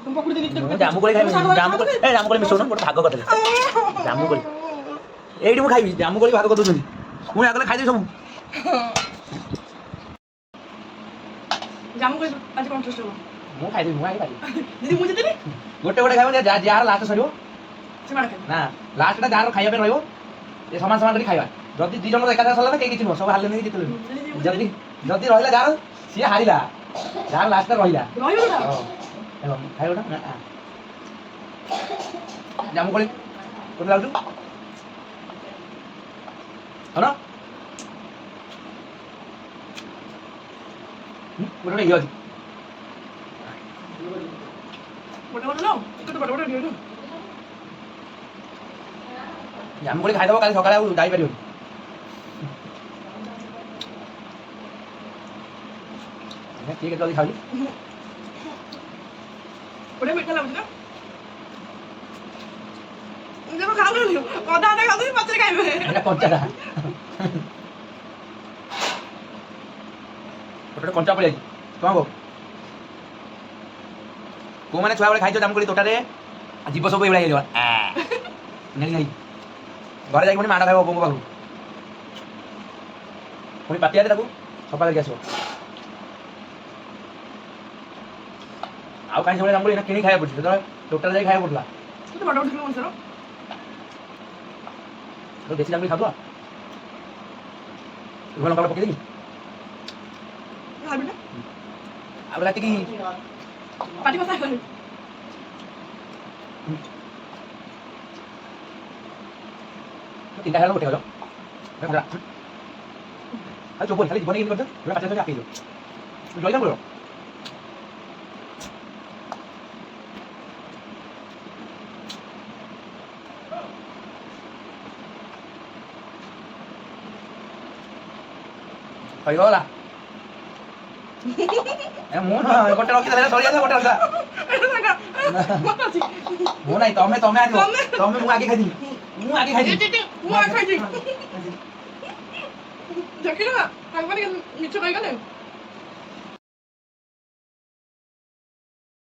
ଜାମୁକୋଳି ଖାଇବି ଜାମୁକୋଳି ମିଶଉନ ଗୋଟେ ଭାଗ କରିଦେଲେ ଜାମୁକୋଳି ଏଇଠି ମୁଁ ଖାଇବି ଜାମୁକୋଳି ଭାଗ କରିଦଉଛନ୍ତି ପୁଣି ଆଗରେ ଖାଇଦେବି ସବୁ ମୁଁ ଖାଇଦେବି ମୁଁ ଆଗେ ଖାଇବି ଗୋଟେ ଗୋଟେ ଖାଇବ ଯାହାର ଲାଷ୍ଟ ସରିବ ନା ଲାଷ୍ଟଟା ଯାହାର ଖାଇବା ପାଇଁ ରହିବ ଏ ସମାନ ସମାନ କରି ଖାଇବା ଯଦି ଦି ଜଣର ଏକାଥରେ ସରିଲା କେହି କିଛି ନୁହଁ ସବୁ ହାରିଲେ ନେଇକି ଜିତିଲେ ଯଦି ଯଦି ରହିଲା ଯାହାର ସିଏ ହାରିଲା ଯାହାର ଲାଷ୍ଟଟା ରହିଲା ଖାଇବ ନା ଜାମୁକୋଳି କୋଉଠି ଲାଗୁଛୁ ହଁ ଗୋଟେ ଇଏ ଅଛି ଜାମୁକୋଳି ଖାଇଦେବ କାଲି ସକାଳେ ଆଉ ଯାଇପାରିବନି ঠিক আছে জলদি খাবি ওটা মিঠা লাগছে না দেখো খাও না কথা আটা খাও তুমি পাত্রে খাইবে এটা কঞ্চাটা ওটা কঞ্চা পড়ে যাই কম গো কো মানে ছুয়া বলে খাইছো জামুকোলি তোটারে জীব সব এইলা ହେଇଯିବ নেই নেই ঘরে যাই পুଣି ମାଡ଼ ଖାଇବ ବୋଉଙ୍କ ପାଖରୁ ପୁଣି ପାତିଆରେ ତାକୁ ସଫା କରିକି ଆସିବ ଆଉ କାହିଁ ସବୁବେଳେ ଜାମୁକୋଳି କିଣି ଖାଇବା ପଡୁଛି ସେତେବେଳେ ଟୋଟାଲ ଯାଇ ଖାଇବା ପଡୁଥିଲା ଦେଶୀ ଜାମୁକୋଳି ଖାଉଥିବ ଲଙ୍କା ଗୁଣ୍ଡ ପକେଇଦେବି ଆଉ ରାତିକି ତିନିଟା ଖାଇଲା ଗୋଟେ ଖାଇଲ ଆଉ ଚୋପନି ଖାଲି ଜୀବନ କେମିତି କରିଛ ପାଚା ଖାଲି ଆକେଇଛ ଜଳିଲା ମୋର ହେଇଗଲା ମୁଁ ଗୋଟେ ରଖିଦେଲେ ସରିଯାଇଥିଲା ଗୋଟେ ରଖିଲା ମୁଁ ନାଇଁ ତମେ ତମେ ଆଣିବ ତମେ ମୁଁ ଆଗେ ଖାଇଥିଲି ମୁଁ ଆଗେ ଖାଇଥିଲି ମୁଁ ଆଗେ ଖାଇଛି ଦେଖିଲ ନା ତାଙ୍କ ମାନେ ମିଛ କହିଗଲେ